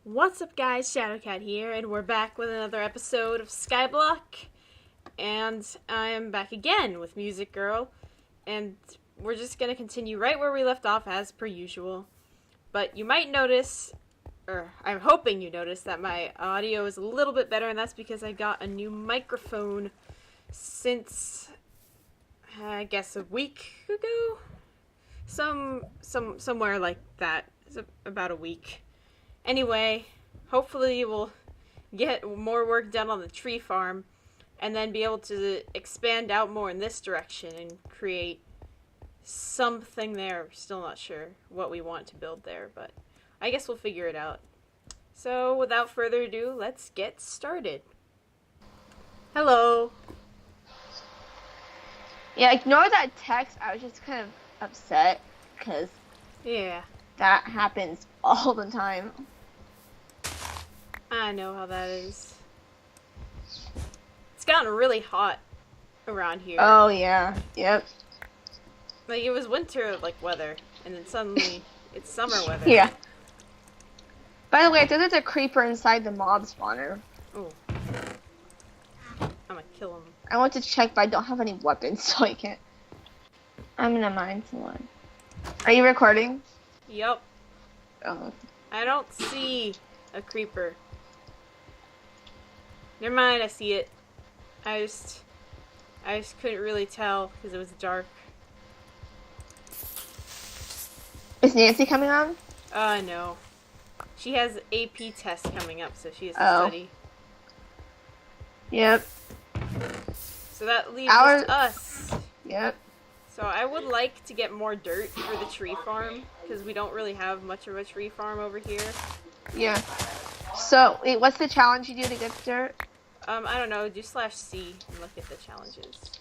What's up guys, Shadowkat here, and we're back with another episode of Skyblock, and I am back again with MusicGirl, and we're just going to continue right where we left off as per usual. But you might notice, or I'm hoping you notice, that my audio is a little bit better, and that's because I got a new microphone since, I guess, a week ago? Somewhere like that. It's about a week. Anyway, hopefully we'll get more work done on the tree farm and then be able to expand out more in this direction and create something there. We're still not sure what we want to build there, but I guess we'll figure it out. So without further ado, let's get started. Hello. Yeah, ignore that text. I was just kind of upset because that happens all the time. I know how that is. It's gotten really hot around here. Oh, yeah. Yep. Like, it was winter, like, weather, and then suddenly it's summer weather. Yeah. By the way, I think there's a creeper inside the mob spawner. Oh. I'm gonna kill him. I want to check, but I don't have any weapons, so I can't. I'm gonna mine someone. Are you recording? Yup. Oh. I don't see a creeper. Never mind, I see it. I just couldn't really tell because it was dark. Is Nancy coming on? No. She has AP test coming up, so she has to study. Yep. So that leaves us. Yep. So I would like to get more dirt for the tree farm, because we don't really have much of a tree farm over here. Yeah. So, wait, what's the challenge you do to get dirt? I don't know, do /C and look at the challenges.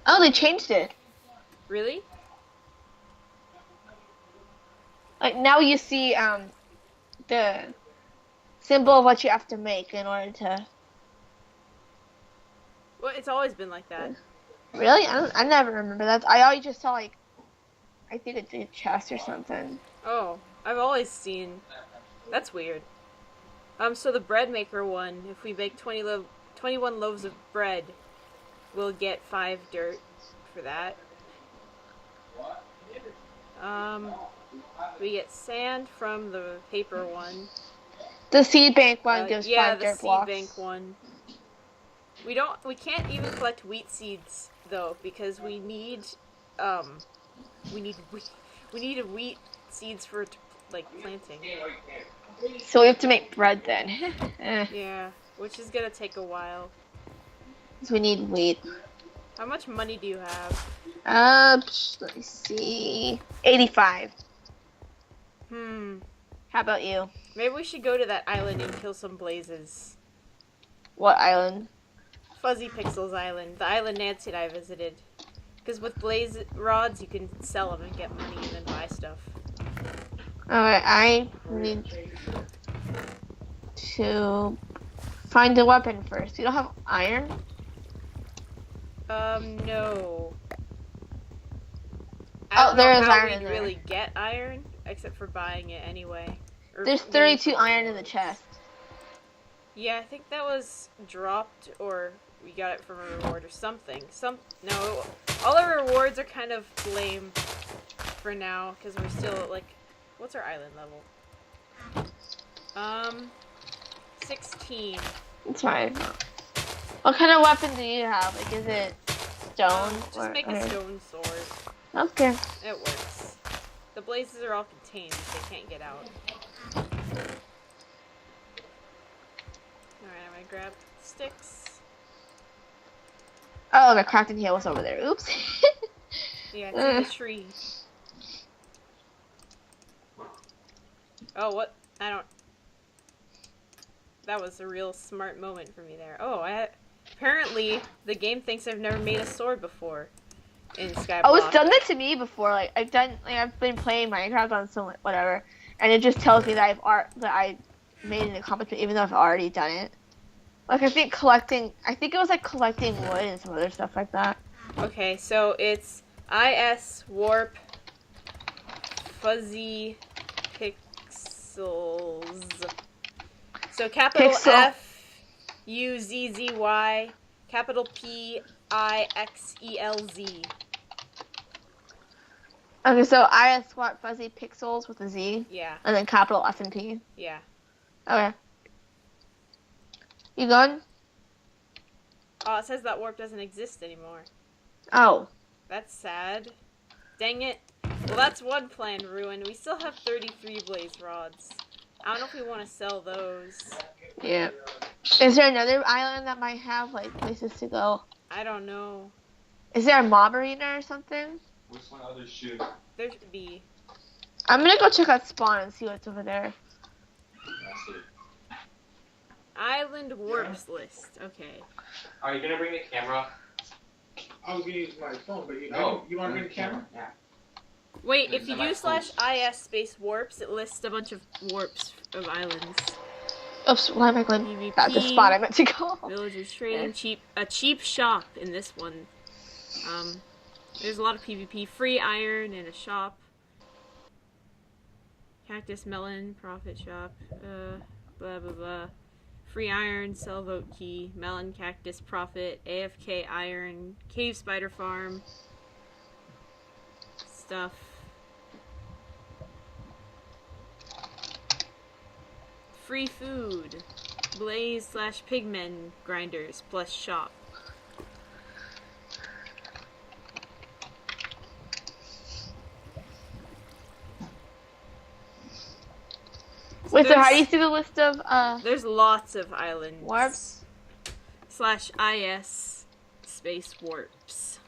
Oh, they changed it. Really? Like, now you see, the symbol of what you have to make in order to... Well, it's always been like that. Really? I never remember that. I always just saw, like, I think it's a chest or something. Oh, I've always seen... That's weird. So the bread maker one, if we bake 21 loaves of bread, we'll get 5 dirt for that. We get sand from the paper one. The seed bank one gives 5 dirt blocks. Yeah, the seed bank one. We can't even collect wheat seeds though, because we need wheat seeds for like planting. So we have to make bread then. Yeah, which is gonna take a while. So we need wheat. How much money do you have? Let me see. 85. How about you? Maybe we should go to that island and kill some blazes. What island? Fuzzy Pixels Island, the island Nancy and I visited. Because with blaze rods, you can sell them and get money and then buy stuff. Alright, I need to find a weapon first. You don't have iron? No. There is iron in there. Really get iron, except for buying it anyway. There's 32 iron in the chest. Yeah, I think that was dropped, or we got it from a reward or something. No, all our rewards are kind of lame for now, because we're still, like, what's our island level? 16. It's fine. What kind of weapon do you have? Like, is it stone? Just make a stone sword. Okay. It works. The blazes are all contained, they can't get out. Alright, I'm gonna grab sticks. Oh, the crafting table was over there. Oops. Yeah, it's in the tree. Oh, what? That was a real smart moment for me there. Oh, apparently the game thinks I've never made a sword before in Skyblock. Oh, it's done that to me before. Like, I've been playing Minecraft on some, whatever, and it just tells me that I made an accomplishment even though I've already done it. Like, I think it was like collecting wood and some other stuff like that. Okay, so it's IS warp fuzzy pixels Pixels. So capital Pixel. F-U-Z-Z-Y, capital P-I-X-E-L-Z. Okay, so I swap fuzzy pixels with a Z. Yeah. And then capital F and P. Yeah. Okay. You going? Oh, it says that warp doesn't exist anymore. Oh. That's sad. Dang it. Well, that's one plan ruined. We still have 33 blaze rods. I don't know if we want to sell those. Yeah. Is there another island that might have, like, places to go? I don't know. Is there a mob arena or something? Which one other shoe? There should be. I'm gonna go check out spawn and see what's over there. Island warps list. Okay. Are you gonna bring the camera? I was gonna use my phone, but you No. you want to bring the camera? Yeah. Wait, if you do /is space warps, it lists a bunch of warps of islands. Oops, why am I going PvP, at the spot I meant to go? Villagers trading, a cheap shop in this one. There's a lot of PvP, free iron and a shop. Cactus melon, profit shop, blah blah blah. Free iron, sell vote key, melon, cactus, profit, AFK iron, cave spider farm, stuff. Free food, blaze / pigmen grinders plus shop. Wait, so how do you see the list of, There's lots of islands. warps? /is space warps.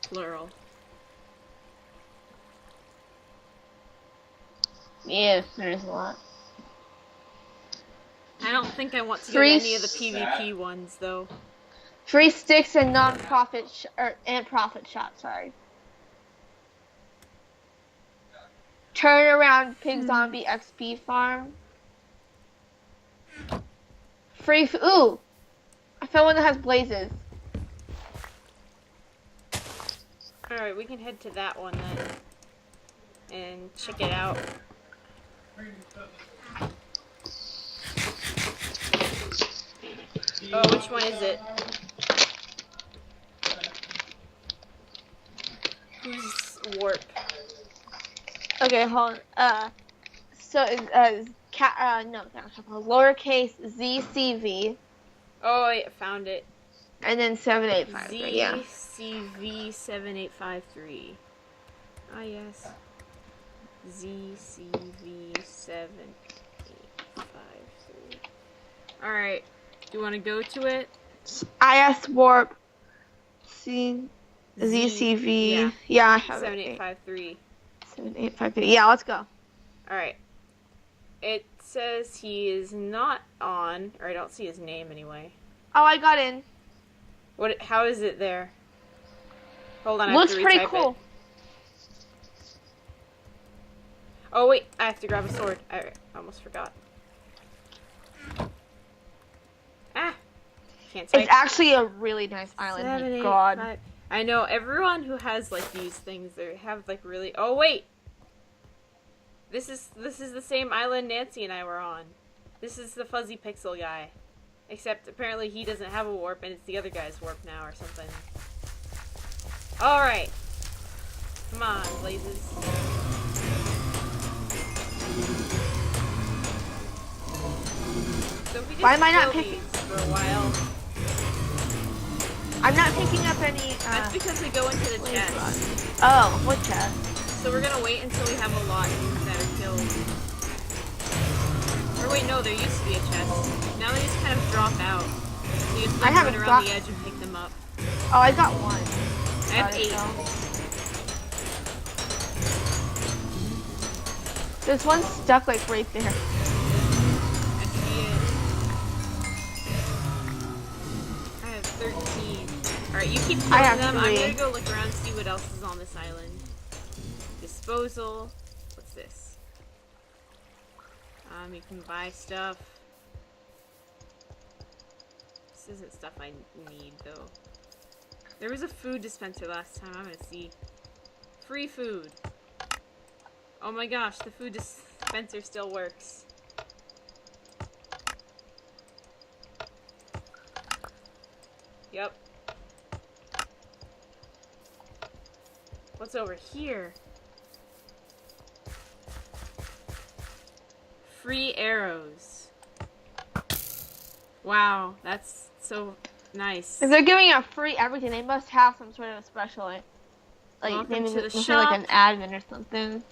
Plural. Yeah, there's a lot. I don't think I want to Free get any of the PvP ones though. Free sticks and non-profit and profit shop, sorry. Turn around pig zombie XP farm. Free ooh! I found one that has blazes. Alright, we can head to that one then. And check it out. Oh, which one is it? Who's warp? Okay, hold on. So it's lowercase ZCV Oh, I found it. and then 7853. Yeah. ZCV7853. Ah, yes. ZCV7853. Alright. Do you want to go to it? IS warp C ZCV. Yeah, I have it. 7853. 7853. Yeah, let's go. Alright. It says he is not on, or I don't see his name anyway. Oh, I got in. What? How is it there? Hold on, I Looks have to pretty retype cool. it. Oh wait, I have to grab a sword. I almost forgot. Ah! Can't type. It's actually a really nice island. 7, Thank 8, God. 5. I know, everyone who has like these things, they have like really... Oh wait! This is the same island Nancy and I were on. This is the fuzzy pixel guy. Except apparently he doesn't have a warp and it's the other guy's warp now or something. Alright. Come on, blazes. So if we just Why am I not kill picking- these for a while. I'm not picking up any. That's because we go into the blaze chest. rods. Oh, what chest? So we're gonna wait until we have a lot that are killed. Or wait, no, there used to be a chest. Now they just kind of drop out. So you have to I like, haven't run around the dropped- edge and pick them up. Oh, I got one. I have Got it, 8. though. There's one stuck like right there. I see it. I have 13. Alright, you keep killing I have them. I'm 3. gonna go look around and see what else is on this island. Disposal. What's this? You can buy stuff. This isn't stuff I need, though. There was a food dispenser last time. I'm gonna see. Free food. Oh my gosh, the food Spencer still works. Yep. What's over here? Free arrows. Wow, that's so nice. If they're giving out free everything, they must have some sort of special, like Welcome maybe to the must be shop. like an admin or something.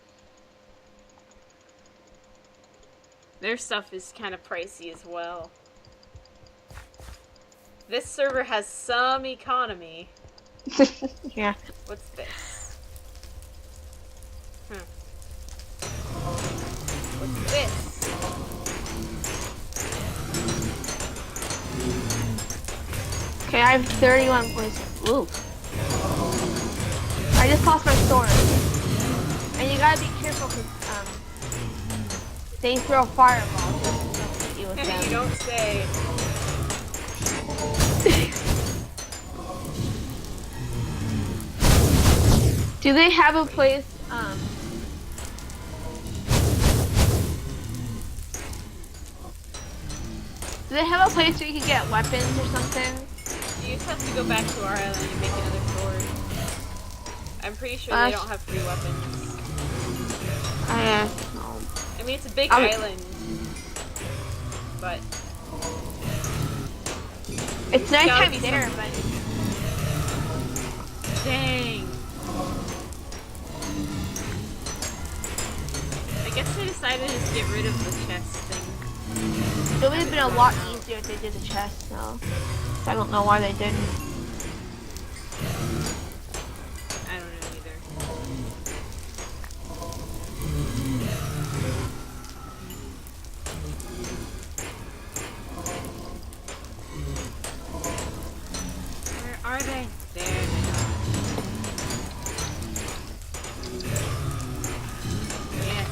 Their stuff is kind of pricey as well. This server has some economy. Yeah. What's this? What's this? Okay, I have 31 points. Ooh. I just lost my sword. And you gotta be careful because they throw fireballs. Don't deal with them. You don't say. Do they have a place? Do they have a place where you can get weapons or something? You just have to go back to our island and make another sword. I'm pretty sure they don't have free weapons. I mean, it's a big island, but it's nighttime there, but dang. I guess they decided to just get rid of the chest thing. it would have been a lot easier if they did the chest, though. I don't know why they didn't. I don't know either. Where are they? There they are. Yes.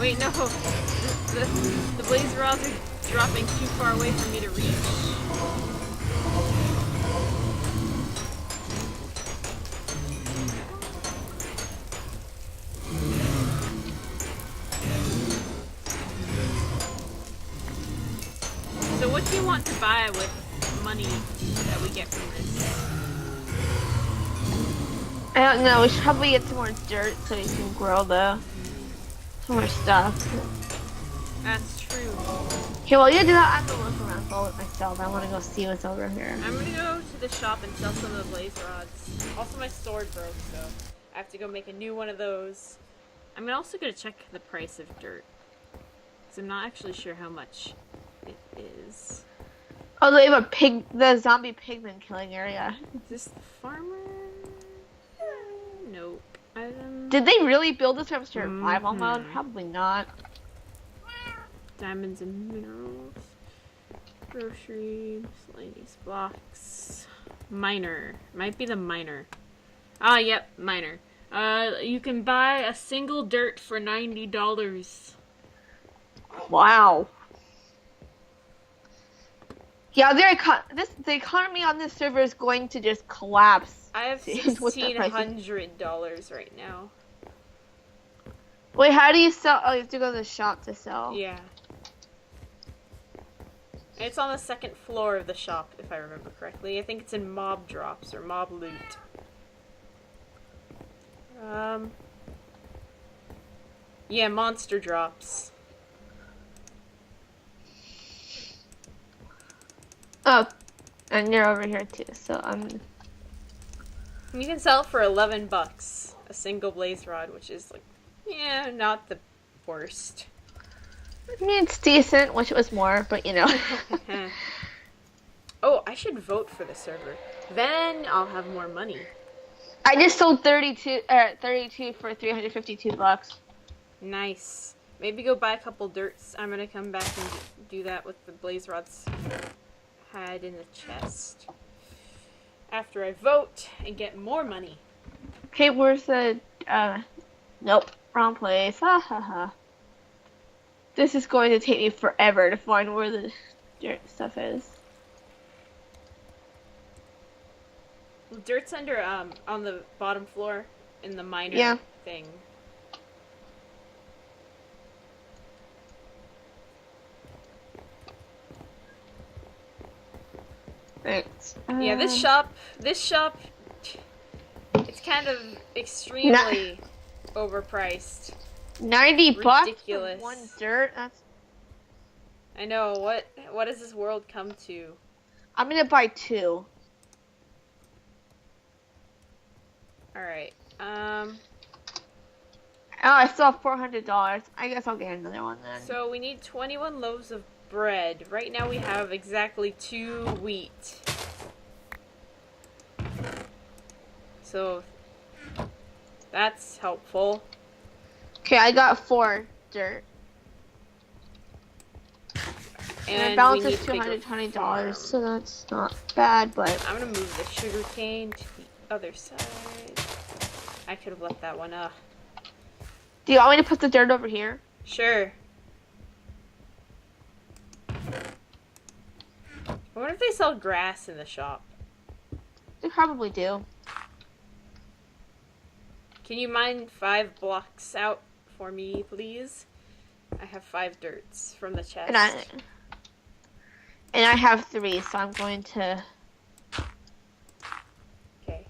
Wait, no. The blaze rods are dropping too far away for me to reach. So what do you want to buy with money that we get from this? I don't know. We should probably get some more dirt so we can grow some more stuff. That's true. Okay, well, you do that. I'm gonna look around for it myself. I want to go see what's over here. I'm gonna go to the shop and sell some of the blaze rods. Also, my sword broke, so I have to go make a new one of those. I'm also gonna check the price of dirt, because I'm not actually sure how much it is. Oh, they have the zombie pigman killing area. Is this the farmer? Nope. Did they really build this from survival mode? Probably not. Diamonds and minerals. Grocery, miscellaneous blocks. Miner. Might be the miner. Ah, yep, miner. You can buy a single dirt for $90. Wow. Yeah, the economy on this server is going to just collapse. I have $1,600 right now. Wait, how do you sell? Oh, you have to go to the shop to sell. Yeah. It's on the second floor of the shop, if I remember correctly. I think it's in mob drops or mob loot. Yeah, monster drops. Oh, and you're over here too, so You can sell it for $11, a single blaze rod, which is like, yeah, not the worst. I mean, it's decent. Wish it was more, but you know. Oh, I should vote for the server. Then I'll have more money. I just sold 32 for $352. Nice. Maybe go buy a couple dirts. I'm gonna come back and do that with the blaze rods had in the chest. After I vote and get more money. Okay, where's the, nope, wrong place. Ha ha ha. This is going to take me forever to find where the dirt stuff is. Dirt's under, on the bottom floor in the miner thing. Thanks. Yeah, this shop, it's kind of extremely overpriced. $90 Ridiculous. for one dirt. That's. I know. What has this world come to? I'm gonna buy 2. All right. Oh, I still have $400. I guess I'll get another one then. So we need 21 loaves of bread. Right now we have exactly 2 wheat. So that's helpful. Okay, I got 4 dirt. And my balance is $220, so that's not bad, but... I'm gonna move the sugar cane to the other side. I could have left that one up. Do you want me to put the dirt over here? Sure. I wonder if they sell grass in the shop. They probably do. Can you mine 5 blocks out for me, please? I have 5 dirts from the chest. And I have 3, so I'm going to... Okay.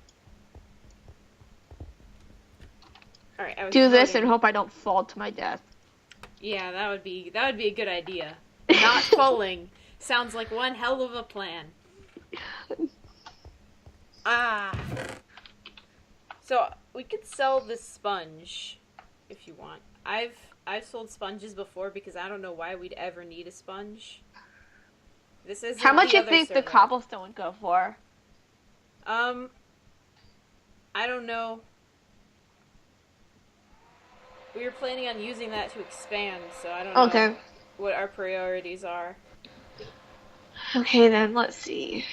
Alright, I was do this voting. and hope I don't fall to my death. Yeah, that would be a good idea. Not falling sounds like one hell of a plan. So we could sell this sponge if you want. I've sold sponges before because I don't know why we'd ever need a sponge. This is How much you think the cobblestone would go for? I don't know. We were planning on using that to expand, so I don't know what our priorities are. Okay, then let's see.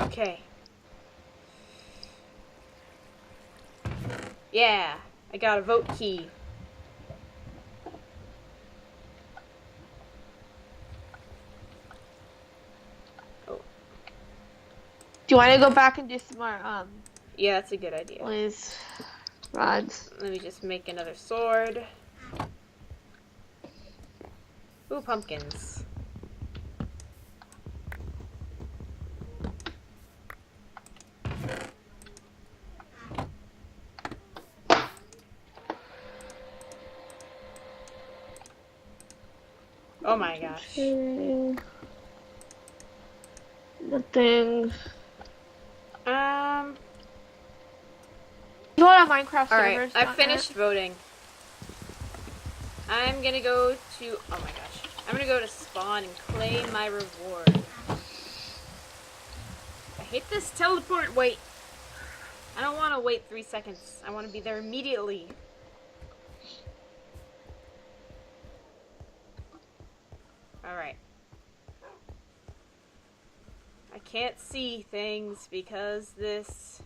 Okay. Yeah, I got a vote key. Oh. Do you want to go back and do some more, Yeah, that's a good idea. Please. Rods. Let me just make another sword. Ooh, pumpkins. Oh my gosh. Nothing. You want a Minecraft servers? Alright, I've finished voting. I'm gonna go to... Oh my gosh. I'm gonna go to spawn and claim my reward. I hate this teleport wait. I don't want to wait 3 seconds. I want to be there immediately. Alright. I can't see things because this...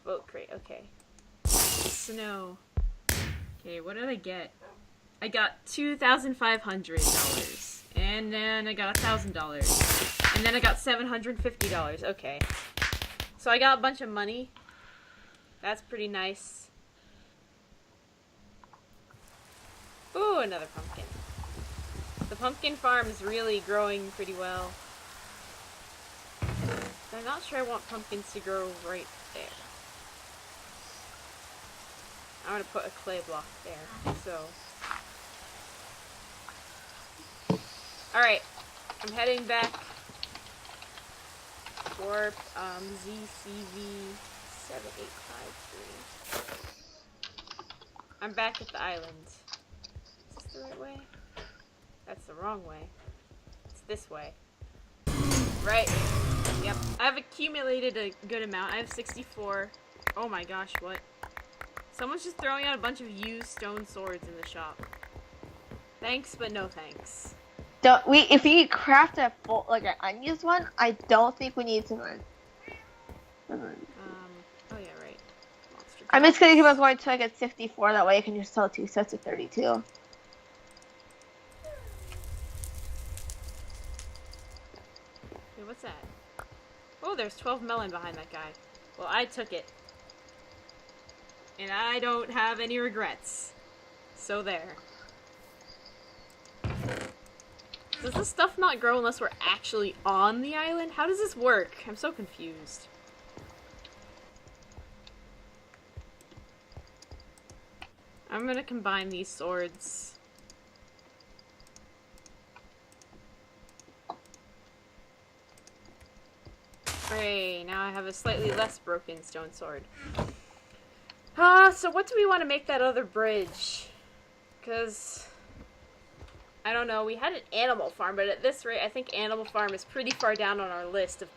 Vote crate, okay. Snow. Okay, what did I get? I got $2,500. And then I got $1,000. And then I got $750. Okay. So I got a bunch of money. That's pretty nice. Ooh, another pumpkin. The pumpkin farm is really growing pretty well. I'm not sure I want pumpkins to grow right there. I'm gonna put a clay block there, so. Alright, I'm heading back. Warp, ZCV7853. I'm back at the island. Is this the right way? That's the wrong way. It's this way. Right. Yep. I've accumulated a good amount. I have 64. Oh my gosh, what? Someone's just throwing out a bunch of used stone swords in the shop. Thanks, but no thanks. If we craft a full, like an unused one, I don't think we need to run. Oh yeah, right. Monster I'm just gonna keep on going until I get 64, that way I can just sell 2 sets of 32. Wait, what's that? Oh, there's 12 melon behind that guy. Well, I took it. And I don't have any regrets. So there. Does this stuff not grow unless we're actually on the island? How does this work? I'm so confused. I'm gonna combine these swords. Hooray, now I have a slightly less broken stone sword. So what do we want to make that other bridge? Because, I don't know, we had an animal farm, but at this rate, I think animal farm is pretty far down on our list of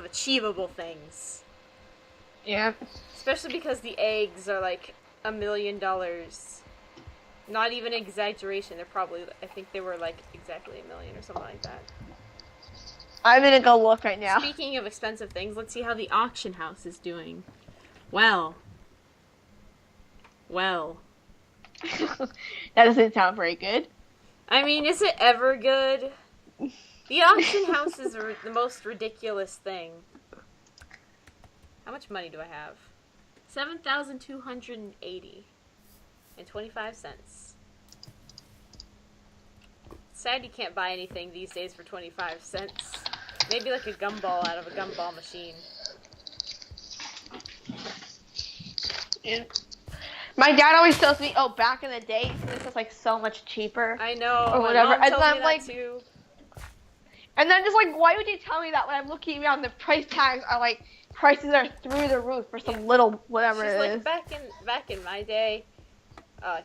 achievable things. Yeah. Especially because the eggs are like $1 million. Not even an exaggeration, they're probably, I think they were like exactly $1 million or something like that. I'm gonna go look right now. Speaking of expensive things, let's see how the auction house is doing. Well. That doesn't sound very good. I mean, is it ever good? The auction house is the most ridiculous thing. How much money do I have? 7,280 and 25 cents. Sad you can't buy anything these days for 25 cents. Maybe like a gumball out of a gumball machine. Yeah. My dad always tells me, "Oh, back in the day, this was like so much cheaper." I know. Or my whatever. mom And tells then me I'm that like, too. and then just like, why would you tell me that when I'm looking around? The price tags are like prices are through the roof for some little whatever She's it like, is. back in my day,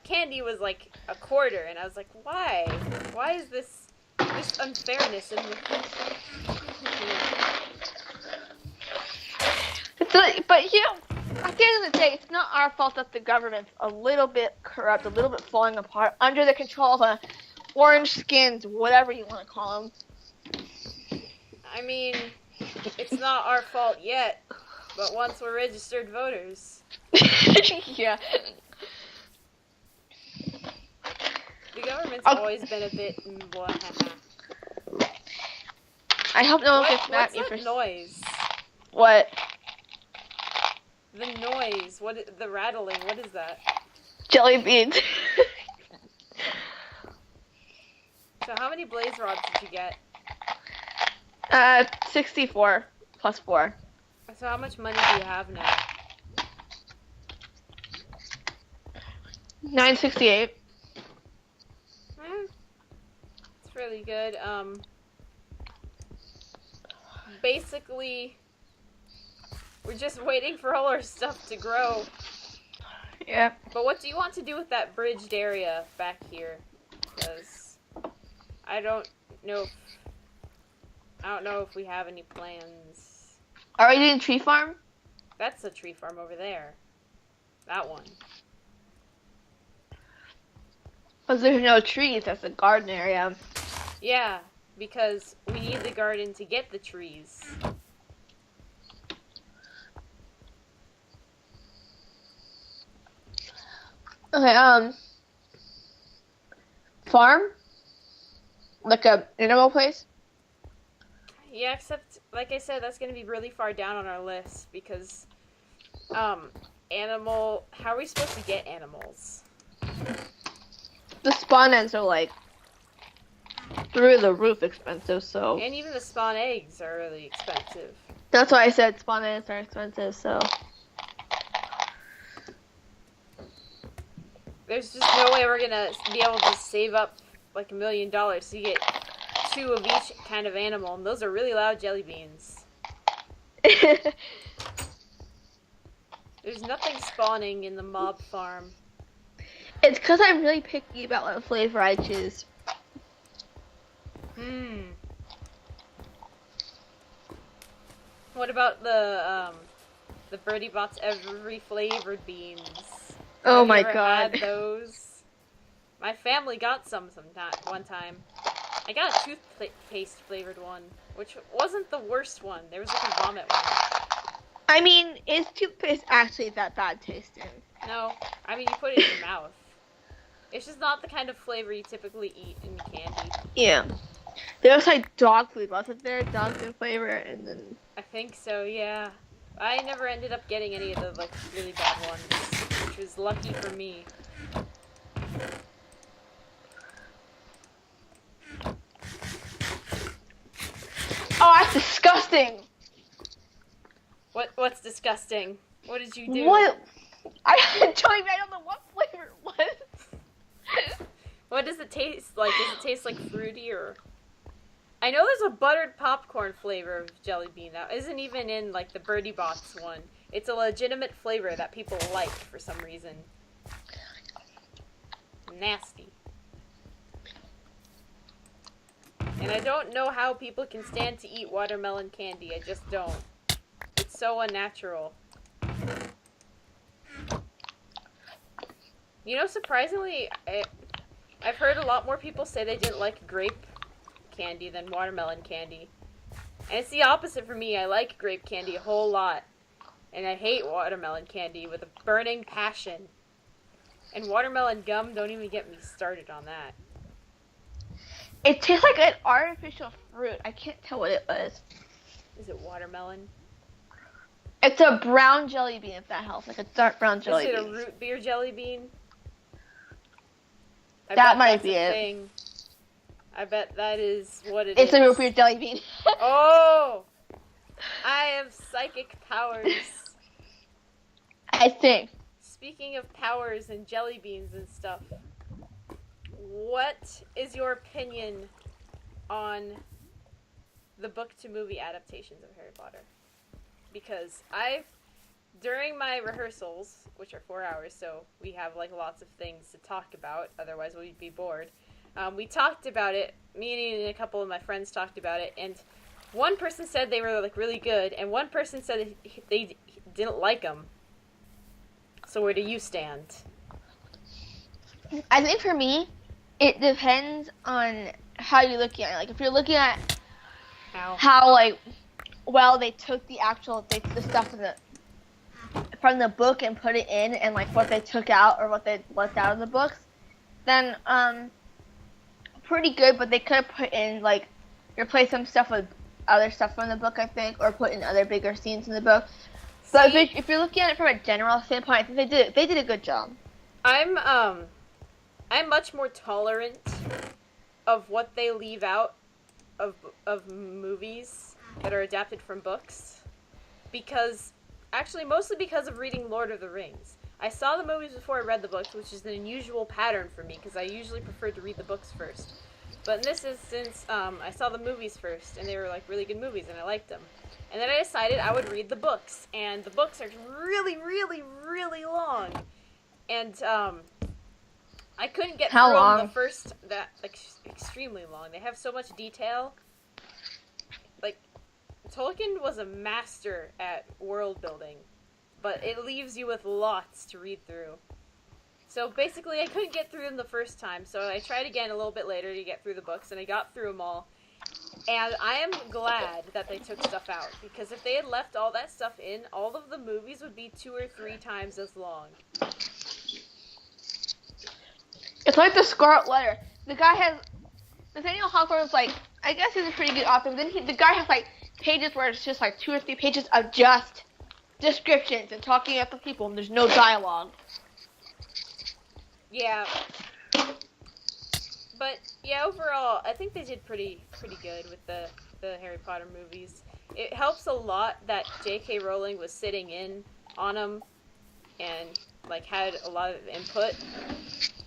candy was like a quarter, and I was like, why? Why is this unfairness in the... But you know, at the end of the day, it's not our fault that the government's a little bit corrupt, a little bit falling apart under the control of a orange skins, whatever you want to call them. I mean, it's not our fault yet, but once we're registered voters, Yeah. the government's Okay. always been a bit... I hope no one gets mad What's at me that for noise? what? The noise. The rattling. What is that? Jelly beans. So how many blaze rods did you get? 64 plus 4. So how much money do you have now? 968. It's really good. Basically, we're just waiting for all our stuff to grow. Yeah. But what do you want to do with that bridged area back here? Because I don't know if we have any plans. Are we doing tree farm? That's a tree farm over there. That one. Because there's no trees. That's a garden area. Yeah, because we need the garden to get the trees. Okay, farm? Like a animal place? Yeah, except, like I said, that's going to be really far down on our list because, how are we supposed to get animals? The spawn ends are like through the roof expensive, so And even the spawn eggs are really expensive. that's why I said spawn ends are expensive, so There's just no way we're going to be able to save up like $1 million to get 2 of each kind of animal, and those are really loud jelly beans. There's nothing spawning in the mob farm. It's because I'm really picky about what flavor I choose. What about the Birdie Bot's every flavored beans? Oh Have you my ever god. had those? My family got some one time. I got a toothpaste flavored one, which wasn't the worst one. There was like a vomit one. I mean, is toothpaste actually that bad tasting? No, I mean you put it in your mouth. It's just not the kind of flavor you typically eat in candy. Yeah. There was like dog food, wasn't there? Dog food flavor, and then I think so, yeah. I never ended up getting any of the like really bad ones. which was lucky for me. Oh, that's disgusting. What's disgusting? What did you do? What? I don't know what flavor it was. What does it taste like? Does it taste like fruity or? I know there's a buttered popcorn flavor of jelly bean that isn't even in like the Birdie Box one. It's a legitimate flavor that people like for some reason. Nasty. And I don't know how people can stand to eat watermelon candy. I just don't. It's so unnatural. You know, surprisingly, I've heard a lot more people say they didn't like grape candy than watermelon candy. And it's the opposite for me. I like grape candy a whole lot. And I hate watermelon candy with a burning passion. And watermelon gum, don't even get me started on that. It tastes like an artificial fruit. I can't tell what it was. Is it watermelon? It's a brown jelly bean, if that helps. Like a dark brown jelly Is it bean. a root beer jelly bean? I That bet might that's be a it. thing. I bet that is what it is. It's a root beer jelly bean. Oh! I have psychic powers. I think. Speaking of powers and jelly beans and stuff, what is your opinion on the book to movie adaptations of Harry Potter? Because during my rehearsals, which are 4 hours, so we have like lots of things to talk about, otherwise we'd be bored. We talked about it, me and a couple of my friends talked about it, and one person said they were like really good, and one person said they didn't like them. So where do you stand? I think for me, it depends on how you're looking at it. Like, if you're looking at how like, well, they took the stuff from the book and put it in, and like what they took out or what they left out of the books, then pretty good. But they could have put in like replace some stuff with other stuff from the book, I think, or put in other bigger scenes in the book. So if you're looking at it from a general standpoint, I think they did a good job. I'm much more tolerant of what they leave out of movies that are adapted from books, mostly because of reading Lord of the Rings. I saw the movies before I read the books, which is an unusual pattern for me because I usually prefer to read the books first. But in this instance, I saw the movies first, and they were like really good movies, and I liked them. And then I decided I would read the books, and the books are really, really, really long. And I couldn't get How through long? the first, extremely long. They have so much detail. Like, Tolkien was a master at world building, but it leaves you with lots to read through. So basically, I couldn't get through them the first time, so I tried again a little bit later to get through the books, and I got through them all. And I am glad that they took stuff out, because if they had left all that stuff in, all of the movies would be 2 or 3 times as long. It's like the Scarlet Letter. The guy has Nathaniel Hawthorne is like, I guess he's a pretty good author, but then the guy has like pages where it's just like 2 or 3 pages of just descriptions and talking at the people, and there's no dialogue. Yeah. But yeah, overall, I think they did pretty good with the Harry Potter movies. It helps a lot that J.K. Rowling was sitting in on them and like had a lot of input.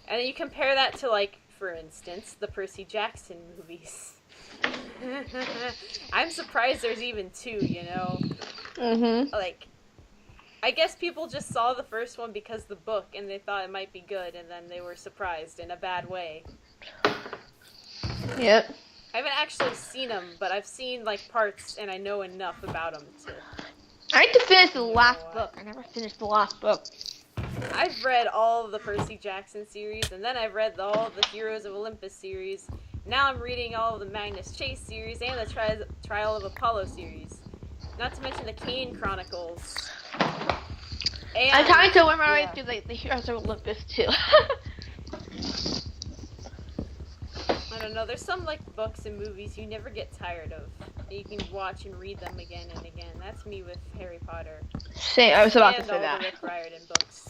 And then you compare that to like, for instance, the Percy Jackson movies. I'm surprised there's even 2, you know? Mm-hmm. Like, I guess people just saw the first one because of the book and they thought it might be good, and then they were surprised in a bad way. Yep. I haven't actually seen them, but I've seen like parts and I know enough about them to. I need to finish the last book. I never finished the last book. I've read all of the Percy Jackson series, and then I've read all of the Heroes of Olympus series. Now I'm reading all of the Magnus Chase series and the Trial of Apollo series. Not to mention the Kane Chronicles. And, I'm trying to work my way through the Heroes of Olympus too. I don't know, there's some like books and movies you never get tired of. You can watch and read them again and again. That's me with Harry Potter. Same. I was about to and say all that. the Rick Riordan books.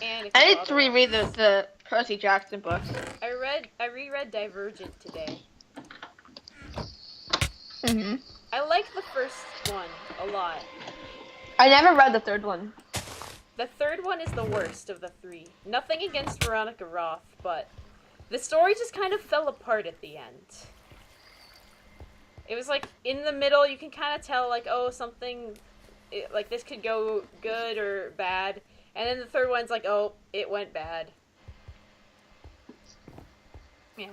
And I need to reread the Percy Jackson books. I reread Divergent today. Mm-hmm. I like the first one a lot. I never read the third one. The third one is the worst of the three. Nothing against Veronica Roth, but the story just kind of fell apart at the end. It was like in the middle, you can kind of tell like, oh, something like this could go good or bad. And then the third one's like, oh, it went bad. Yeah.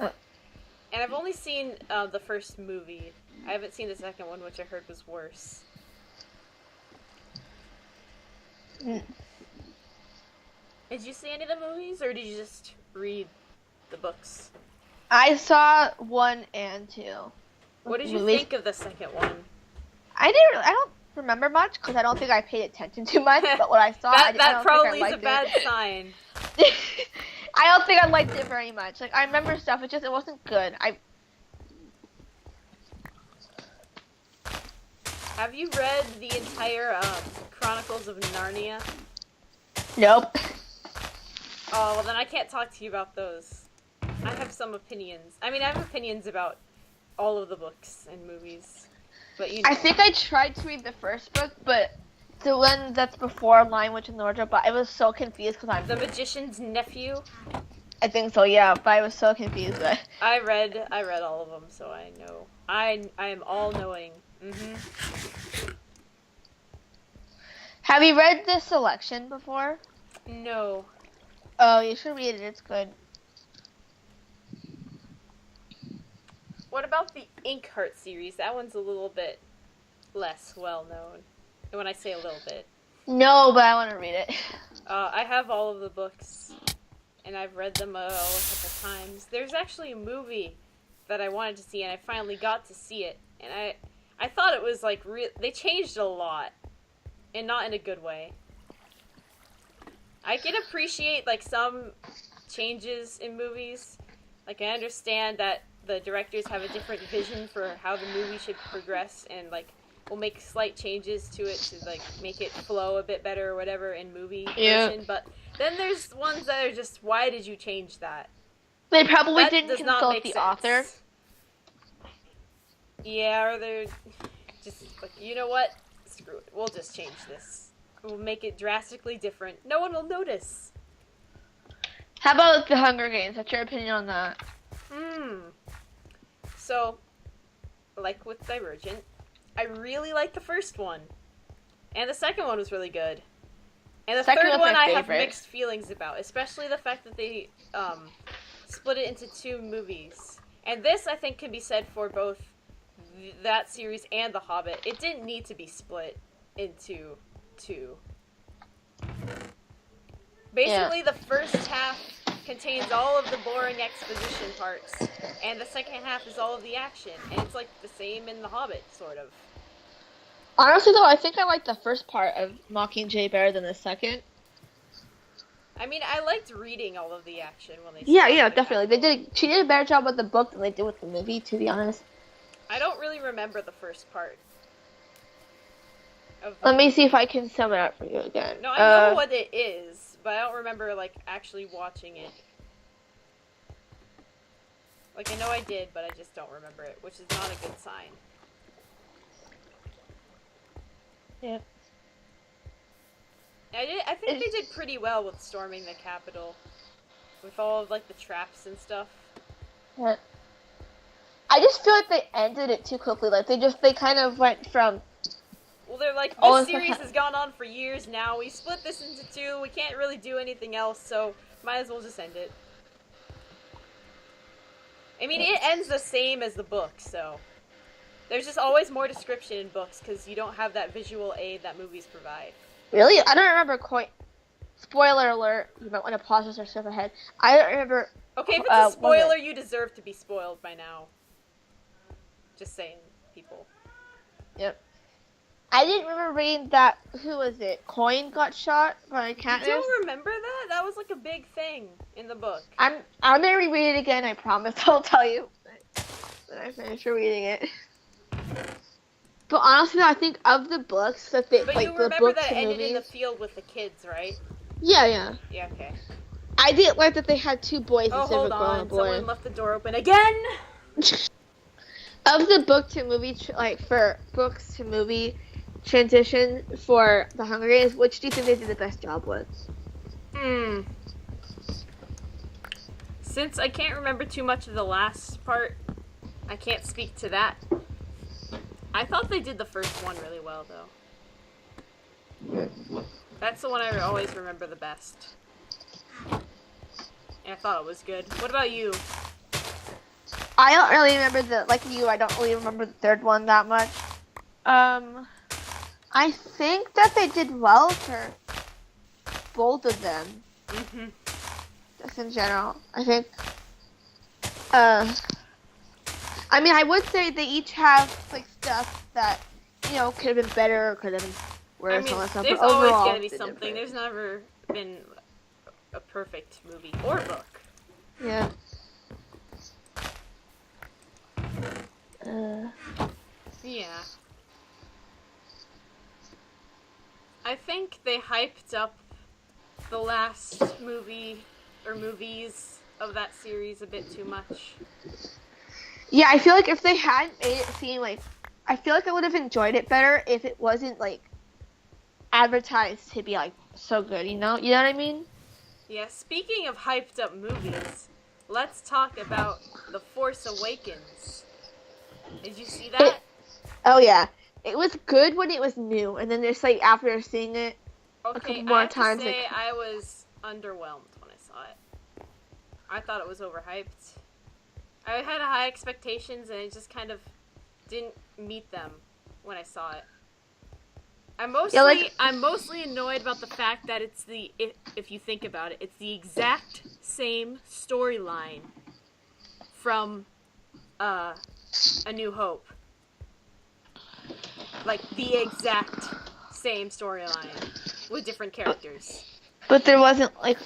And I've only seen the first movie. I haven't seen the second one, which I heard was worse. Mm. Did you see any of the movies, or did you just read the books? I saw 1 and 2. What did you Movies. think of the second one? I don't remember much because I don't think I paid attention too much. But what I saw, that I don't probably think I is a liked bad it. sign. I don't think I liked it very much. Like I remember stuff, it wasn't good. Have you read the entire Chronicles of Narnia? Nope. Oh, well then I can't talk to you about those. I have some opinions. I mean, I have opinions about all of the books and movies. But you know. I think I tried to read the first book, but the one that's before Lion, Witch, and the Wardrobe, but I was so confused because The Magician's Nephew? I think so, yeah, but I was so confused. But I read all of them, so I know. I am all-knowing. Mm-hmm. have you read The Selection before? No. Oh, you should read it. It's good. What about the Inkheart series? That one's a little bit less well-known. And when I say a little bit. No, but I want to read it. I have all of the books, and I've read them a couple times. There's actually a movie that I wanted to see, and I finally got to see it. And I thought it was, like, they changed a lot, and not in a good way. I can appreciate, like, some changes in movies. Like, I understand that the directors have a different vision for how the movie should progress, and, like, will make slight changes to it to, like, make it flow a bit better or whatever in movie version. But then there's ones that are just, why did you change that? They probably That didn't does not consult make the sense. author. Yeah, or they're just like, you know what? Screw it. We'll just change this. We'll make it drastically different. No one will notice. How about The Hunger Games? What's your opinion on that? So, like with Divergent, I really like the first one. And the second one was really good. And the Second third was one my I have favorite. mixed feelings about, especially the fact that they split it into 2 movies. And this, I think, can be said for both that series and The Hobbit. It didn't need to be split into 2. Basically, the first half contains all of the boring exposition parts, and the second half is all of the action. And it's like the same in The Hobbit, sort of. Honestly, though, I think I like the first part of Mockingjay better than the second. I mean, I liked reading all of the action when they Yeah, started yeah, the definitely. capital. She did a better job with the book than they did with the movie, to be honest. I don't really remember the first part. Let me see if I can sum it up for you again. No, I know what it is, but I don't remember, like, actually watching it. Like, I know I did, but I just don't remember it, which is not a good sign. Yep. I think they did pretty well with storming the Capitol. With all of, like, the traps and stuff. Yeah. I just feel like they ended it too quickly. Like, they kind of went from... Well, they're like, Oh, this it's series like- has gone on for years now. We split this into 2. We can't really do anything else, so might as well just end it. I mean, it ends the same as the book, so... There's just always more description in books, because you don't have that visual aid that movies provide. Really? I don't remember quite... Spoiler alert. You might want to pause this or skip ahead. I don't remember... Okay, if it's a was spoiler, it- you deserve to be spoiled by now. Just saying, people. Yep. I didn't remember reading that... Who was it? Coin got shot by You Katniss? don't remember that? That was like a big thing in the book. I'm gonna reread it again, I promise. I'll tell you when I finish reading it. But honestly, I think of the books that they But like you the remember books that it and ended in the movies. field with the kids, right? Yeah. Yeah, okay. I didn't like that they had 2 boys Oh, instead of hold a girl and a on. boy. Someone left the door open again! Of the book to movie, for books to movie transition for the Hunger Games, which do you think they did the best job with? Since I can't remember too much of the last part, I can't speak to that. I thought they did the first one really well, though. That's the one I always remember the best. And I thought it was good. What about you? I don't really remember like you, I don't really remember the third one that much. I think that they did well for both of them. Mm-hmm. Just in general. I think, I mean, I would say they each have, like, stuff that, you know, could have been better or could have been worse. I mean, all that stuff, there's but always overall, gonna be they did something. great. There's never been a perfect movie or book. Yeah. Yeah. I think they hyped up the last movie or movies of that series a bit too much. Yeah, I feel like if they hadn't made it seem like, I feel like I would have enjoyed it better if it wasn't, like, advertised to be, like, so good, you know? You know what I mean? Yeah, speaking of hyped up movies, let's talk about The Force Awakens. Did you see that? Oh, yeah. It was good when it was new, and then just, like, after seeing it Okay, couple more I have times, to say like- I was underwhelmed when I saw it. I thought it was overhyped. I had high expectations and it just kind of didn't meet them when I saw it. I'm mostly annoyed about the fact that it's if you think about it, it's the exact same storyline from A New Hope. Like the exact same storyline with different characters. But there wasn't, like,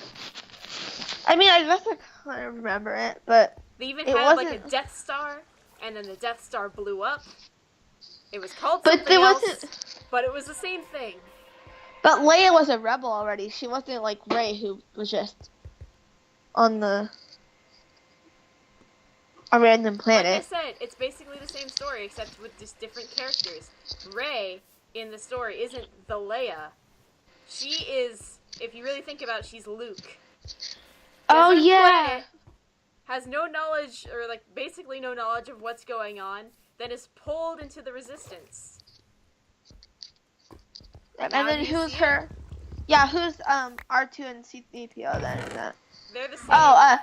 I mean, I guess I kind of remember it, but They even it had like a wasn't- Death Star, and then the Death Star blew up. It was called But something there else, wasn't- but it was the same thing. But Leia was a rebel already. She wasn't like Rey, who was just on a random Like planet. I said, it's basically the same story, except with just different characters. Rey, in the story, isn't the Leia. She is, if you really think about it, she's Luke. Oh, Desert yeah. Planet has no knowledge, or like basically no knowledge of what's going on, then is pulled into the Resistance. And Now then do you who's see her? Yeah, who's R2 and C3PO then in that? They're the same. Oh,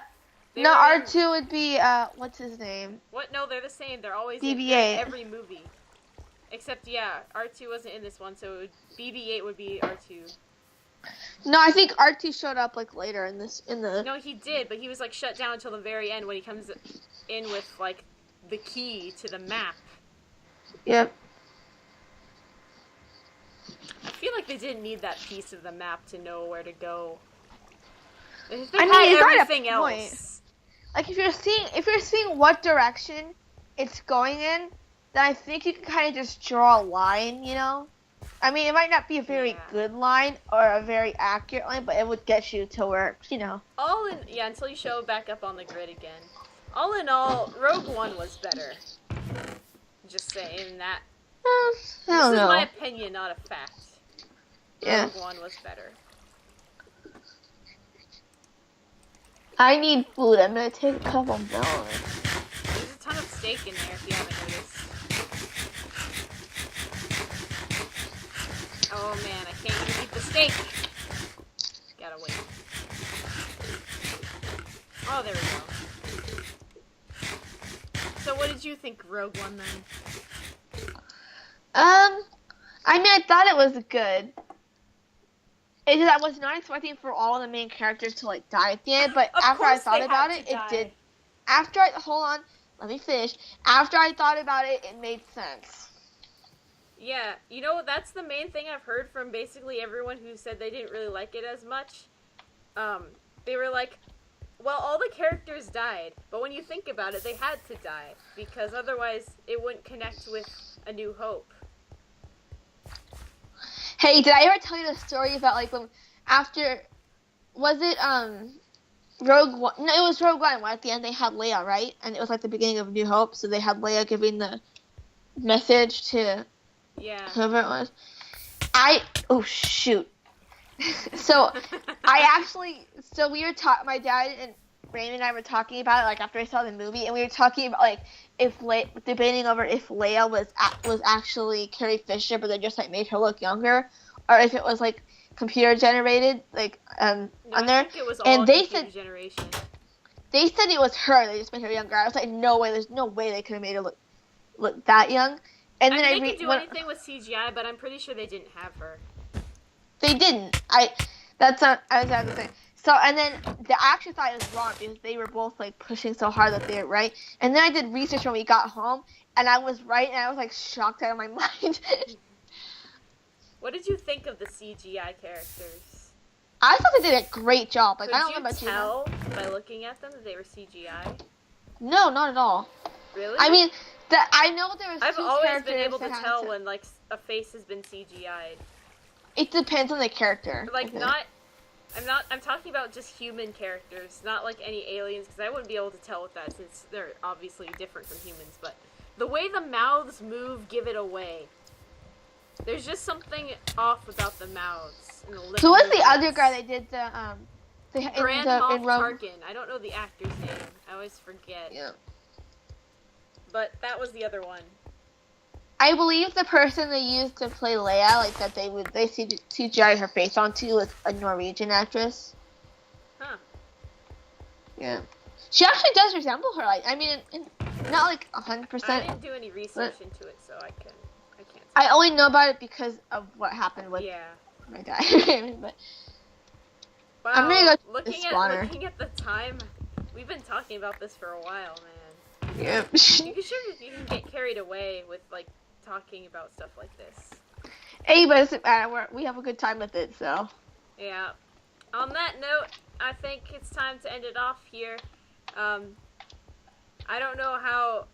They no, were in- R2 would be what's his name? What? No, they're the same. They're always BB-8. in every movie. Except, yeah, R2 wasn't in this one, so BB-8 would be R2. No, I think R2 showed up like later in the. No, he did, but he was like shut down until the very end when he comes in with like the key to the map. Yep. I feel like they didn't need that piece of the map to know where to go. They I mean, had you got a everything point. else. Like if you're seeing what direction it's going in, then I think you can kind of just draw a line, you know? I mean, it might not be a very Yeah. good line or a very accurate line, but it would get you to where, you know. Until you show back up on the grid again. All in all, Rogue One was better. Just saying that. I This don't is know. my opinion, not a fact. Yeah. Rogue One was better. I need food. I'm gonna take a couple more. There's a ton of steak in there if you haven't noticed. Oh man, I can't even eat the steak. Gotta wait. Oh, there we go. So what did you think of Rogue One then? I mean, I thought it was good. It's just I was not expecting for all the main characters to like die at the end, but Of after I course thought they about had it, to it die. did. Hold on, let me finish. After I thought about it, it made sense. Yeah, you know, that's the main thing I've heard from basically everyone who said they didn't really like it as much. They were like, well, all the characters died, but when you think about it, they had to die, because otherwise it wouldn't connect with A New Hope. Hey, did I ever tell you the story about like when after Was it Rogue One? No, it was Rogue One. Where at the end they had Leia, right? And it was like the beginning of New Hope, so they had Leia giving the message to whoever it was. Oh shoot. So we were my dad and Raymond and I were talking about it like after I saw the movie, and we were talking about like debating over if Leia was actually Carrie Fisher, but they just like made her look younger, or if it was like computer generated on there. I think it was all and they computer said generation. They said it was her. They just made her younger. I was like, no way. There's no way they could have made her look that young. And then they could do anything with CGI, but I'm pretty sure they didn't have her. They didn't. I was about to say. So, and then I actually thought it was wrong because they were both like pushing so hard that they were right. And then I did research when we got home, and I was right, and I was like shocked out of my mind. What did you think of the CGI characters? I thought they did a great job. Like, Could I don't you know about tell by looking at them that they were CGI? No, not at all. Really? I mean, I know there was. I've always been able to tell when like a face has been CGI'd. It depends on the character. Like I'm talking about just human characters, not like any aliens, because I wouldn't be able to tell with that since they're obviously different from humans, but the way the mouths move give it away. There's just something off about the mouths and the lip Who was the movements. other guy that did Grand Moff Tarkin. I don't know the actor's name. I always forget. Yeah. But that was the other one. I believe the person they used to play Leia, like that they CGI her face onto, was a Norwegian actress. Huh. Yeah. She actually does resemble her. Like, I mean, not like 100%. I didn't do any research into it, so I can't. I only know about it because of what happened with my dad. But wow, I'm gonna go looking at the time. We've been talking about this for a while, man. Yeah. You can get carried away with like talking about stuff like this. Hey, but it doesn't matter. We have a good time with it, so. Yeah. On that note, I think it's time to end it off here. I don't know how.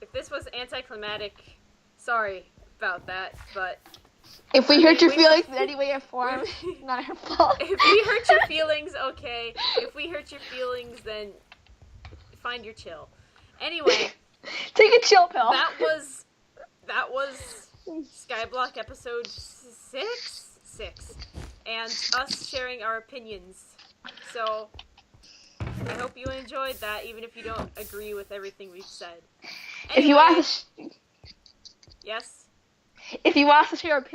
If this was anticlimactic, sorry about that, but if we hurt your feelings in any way or form, it's not our fault. If we hurt your feelings, okay. If we hurt your feelings, then find your chill. Anyway, take a chill pill. That was Skyblock episode 6, and us sharing our opinions. So I hope you enjoyed that, even if you don't agree with everything we've said. Anyway, if you want yes. If you want us to share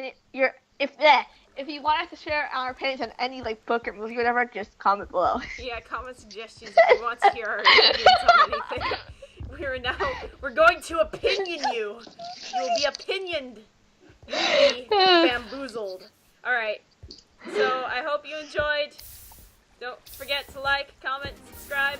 if you want us to share our opinions on any like book or movie or whatever, just comment below. Yeah, comment suggestions if you want to hear our opinions on anything. We're going to opinion you. You will be opinioned. You will be bamboozled. Alright. So I hope you enjoyed. Don't forget to like, comment, subscribe.